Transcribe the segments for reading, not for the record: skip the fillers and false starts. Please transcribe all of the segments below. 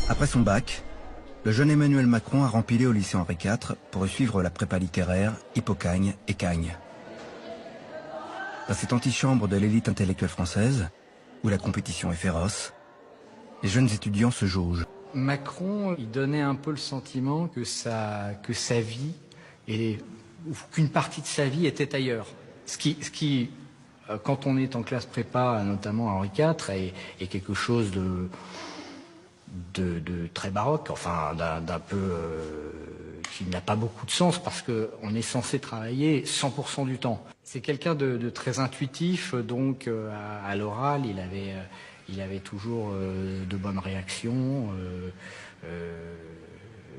Après son bac, le jeune Emmanuel Macron a rempilé au lycée Henri IV pour y suivre la prépa littéraire Hippocagne et Cagne. Dans cette antichambre de l'élite intellectuelle française, où la compétition est féroce, les jeunes étudiants se jaugent. Macron, il donnait un peu le sentiment que sa vie, ou qu'une partie de sa vie était ailleurs. Ce qui, quand on est en classe prépa, notamment à Henri IV, est quelque chose de très baroque, enfin d'un peu qui n'a pas beaucoup de sens parce qu'on est censé travailler 100% du temps. C'est quelqu'un de très intuitif, donc à l'oral, il avait toujours de bonnes réactions.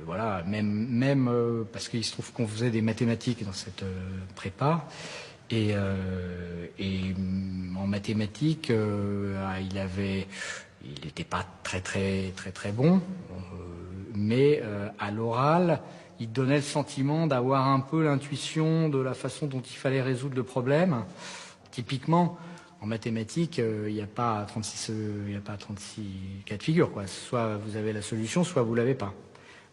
Voilà, même parce qu'il se trouve qu'on faisait des mathématiques dans cette prépa. Et en mathématiques, il n'était pas très bon, mais à l'oral, il donnait le sentiment d'avoir un peu l'intuition de la façon dont il fallait résoudre le problème. Typiquement, en mathématiques, il n'y a pas 36 cas de figure, quoi. Soit vous avez la solution, soit vous l'avez pas.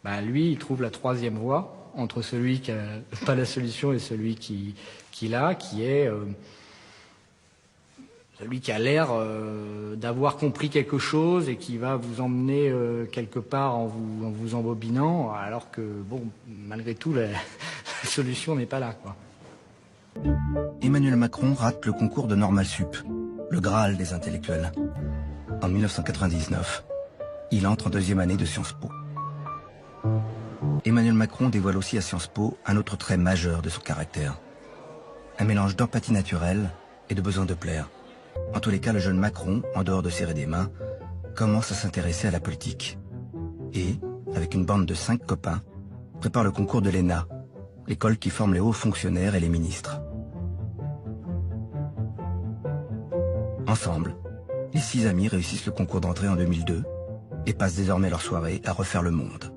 Bah, lui, il trouve la troisième voie entre celui qui n'a pas la solution et celui qui l'a, qui est celui qui a l'air d'avoir compris quelque chose et qui va vous emmener quelque part en vous embobinant, alors que, bon, malgré tout, la solution n'est pas là, quoi. Emmanuel Macron rate le concours de Normal Sup, le Graal des intellectuels. En 1999, il entre en deuxième année de Sciences Po. Emmanuel Macron dévoile aussi à Sciences Po un autre trait majeur de son caractère. Un mélange d'empathie naturelle et de besoin de plaire. En tous les cas, le jeune Macron, en dehors de serrer des mains, commence à s'intéresser à la politique. Et, avec une bande de 5 copains, prépare le concours de l'ENA, l'école qui forme les hauts fonctionnaires et les ministres. Ensemble, les 6 amis réussissent le concours d'entrée en 2002 et passent désormais leur soirée à refaire le monde.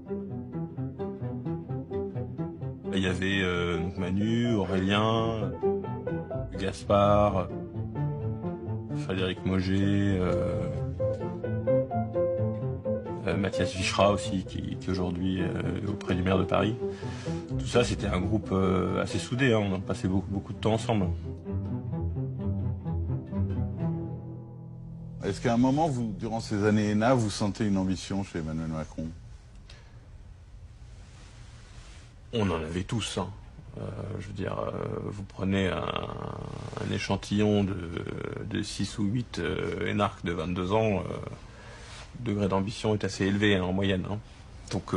Il y avait Manu, Aurélien, Gaspard, Frédéric Moget, Mathias Vichra aussi, qui aujourd'hui est auprès du maire de Paris. Tout ça, c'était un groupe assez soudé, hein. On a passé beaucoup de temps ensemble. Est-ce qu'à un moment, durant ces années ENA, vous sentez une ambition chez Emmanuel Macron? On en avait tous, hein. Je veux dire, vous prenez un échantillon de 6 ou 8 énarques de 22 ans, le degré d'ambition est assez élevé, hein, en moyenne, hein. Donc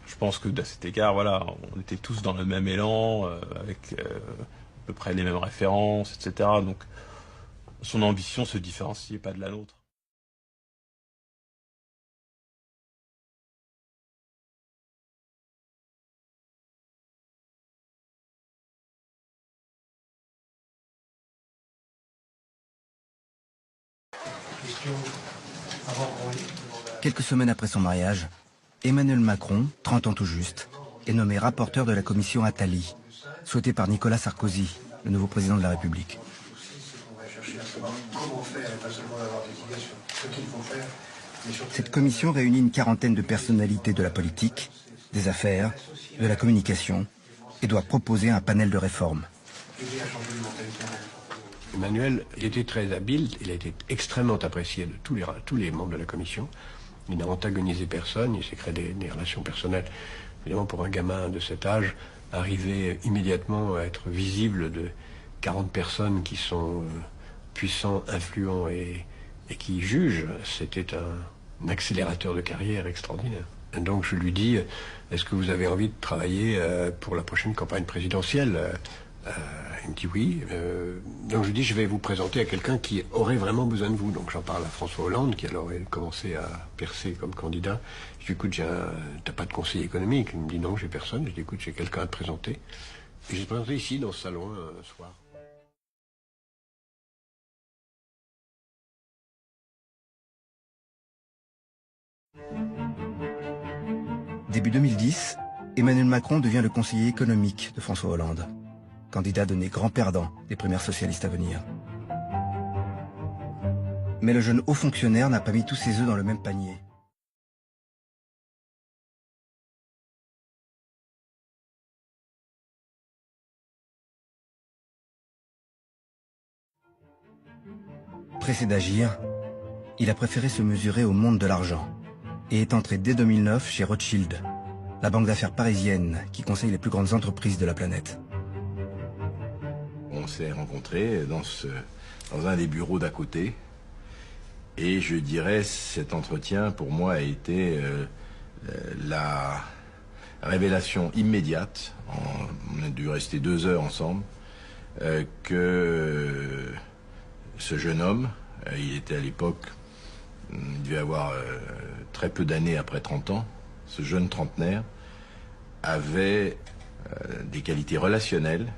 je pense que à cet égard, voilà, on était tous dans le même élan, avec à peu près les mêmes références, etc. Donc son ambition se différenciait pas de la nôtre. Quelques semaines après son mariage, Emmanuel Macron, 30 ans tout juste, est nommé rapporteur de la commission Attali, souhaitée par Nicolas Sarkozy, le nouveau président de la République. Cette commission réunit une quarantaine de personnalités de la politique, des affaires, de la communication, et doit proposer un panel de réformes. Emmanuel était très habile, il a été extrêmement apprécié de tous les membres de la commission. Il n'a antagonisé personne, il s'est créé des relations personnelles. Évidemment, pour un gamin de cet âge, arriver immédiatement à être visible de 40 personnes qui sont puissants, influents et qui jugent, c'était un accélérateur de carrière extraordinaire. Et donc je lui dis, est-ce que vous avez envie de travailler pour la prochaine campagne présidentielle? Il me dit oui. Donc je lui dis, je vais vous présenter à quelqu'un qui aurait vraiment besoin de vous. Donc j'en parle à François Hollande, qui alors a commencé à percer comme candidat. Je lui dis, écoute, t'as pas de conseiller économique? Il me dit, non, j'ai personne. Je lui dis, écoute, j'ai quelqu'un à te présenter. Et je l'ai présenté ici, dans ce salon, un soir. Début 2010, Emmanuel Macron devient le conseiller économique de François Hollande, candidat donné grand perdant des primaires socialistes à venir. Mais le jeune haut fonctionnaire n'a pas mis tous ses œufs dans le même panier. Pressé d'agir, il a préféré se mesurer au monde de l'argent et est entré dès 2009 chez Rothschild, la banque d'affaires parisienne qui conseille les plus grandes entreprises de la planète. On s'est rencontrés dans un des bureaux d'à côté. Et je dirais, cet entretien, pour moi, a été la révélation immédiate, on a dû rester 2 heures ensemble, que ce jeune homme, il était à l'époque, il devait avoir très peu d'années après 30 ans, ce jeune trentenaire, avait des qualités relationnelles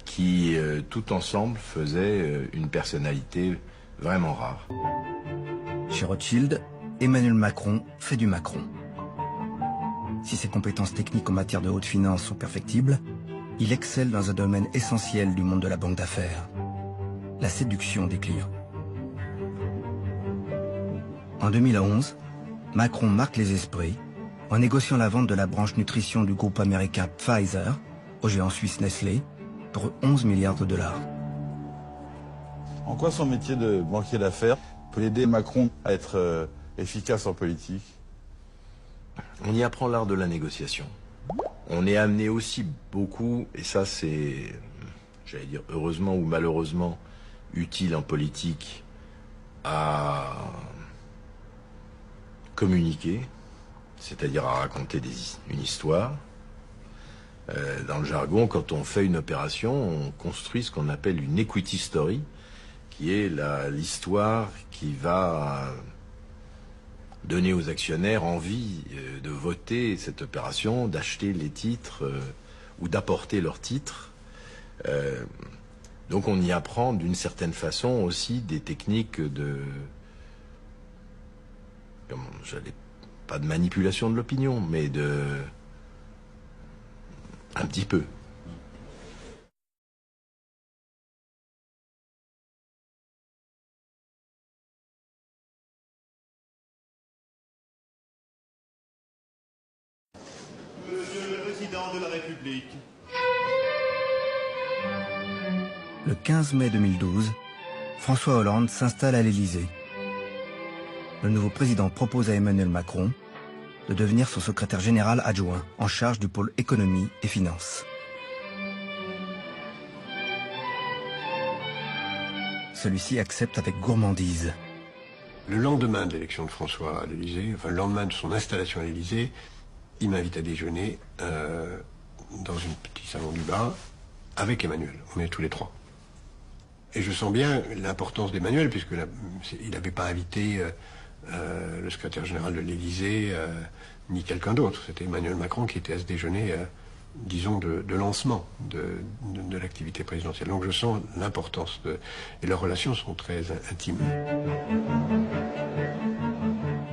qui, tout ensemble, faisaient une personnalité vraiment rare. Chez Rothschild, Emmanuel Macron fait du Macron. Si ses compétences techniques en matière de haute finance sont perfectibles, il excelle dans un domaine essentiel du monde de la banque d'affaires, la séduction des clients. En 2011, Macron marque les esprits en négociant la vente de la branche nutrition du groupe américain Pfizer au géant suisse Nestlé pour 11 milliards de dollars. En quoi son métier de banquier d'affaires peut aider Macron à être efficace en politique? On y apprend l'art de la négociation. On est amené aussi beaucoup, et ça c'est, j'allais dire heureusement ou malheureusement, utile en politique, à communiquer, c'est-à-dire à raconter une histoire. Dans le jargon, quand on fait une opération, on construit ce qu'on appelle une equity story, qui est l'histoire qui va donner aux actionnaires envie de voter cette opération, d'acheter les titres ou d'apporter leurs titres. Donc on y apprend d'une certaine façon aussi des techniques pas de manipulation de l'opinion, mais un petit peu. Monsieur le Président de la République. Le 15 mai 2012, François Hollande s'installe à l'Élysée. Le nouveau président propose à Emmanuel Macron de devenir son secrétaire général adjoint en charge du pôle économie et finances. Celui-ci accepte avec gourmandise. Le lendemain de l'élection de François à l'Élysée, enfin le lendemain de son installation à l'Élysée, il m'invite à déjeuner dans un petit salon du bar avec Emmanuel. On est tous les trois. Et je sens bien l'importance d'Emmanuel, puisqu'il n'avait pas invité le secrétaire général de l'Élysée, ni quelqu'un d'autre. C'était Emmanuel Macron qui était à ce déjeuner, disons, de lancement de l'activité présidentielle. Donc je sens l'importance et leurs relations sont très intimes.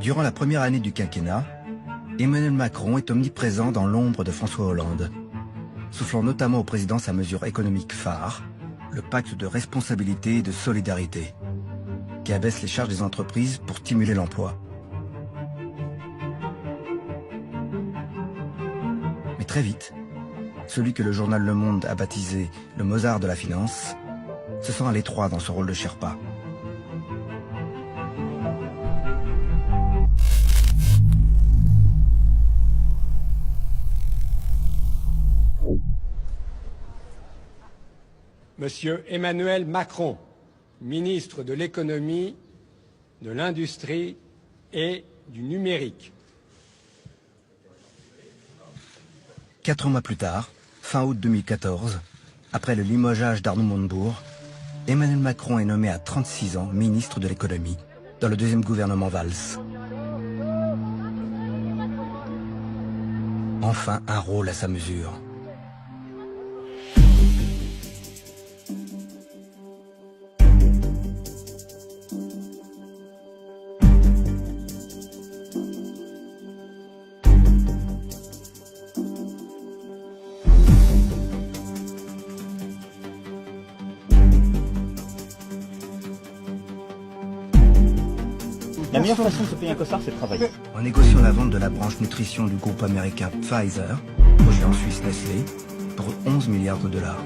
Durant la première année du quinquennat, Emmanuel Macron est omniprésent dans l'ombre de François Hollande, soufflant notamment au président sa mesure économique phare, le pacte de responsabilité et de solidarité, qui abaisse les charges des entreprises pour stimuler l'emploi. Mais très vite, celui que le journal Le Monde a baptisé le Mozart de la finance se sent à l'étroit dans son rôle de Sherpa. Monsieur Emmanuel Macron, ministre de l'économie, de l'industrie et du numérique. 4 mois plus tard, fin août 2014, après le limogeage d'Arnaud Montebourg, Emmanuel Macron est nommé à 36 ans ministre de l'économie dans le deuxième gouvernement Valls. Enfin, un rôle à sa mesure. La meilleure façon de se payer un costard, c'est de travailler. En négociant la vente de la branche nutrition du groupe américain Pfizer au géant suisse Nestlé pour 11 milliards de dollars.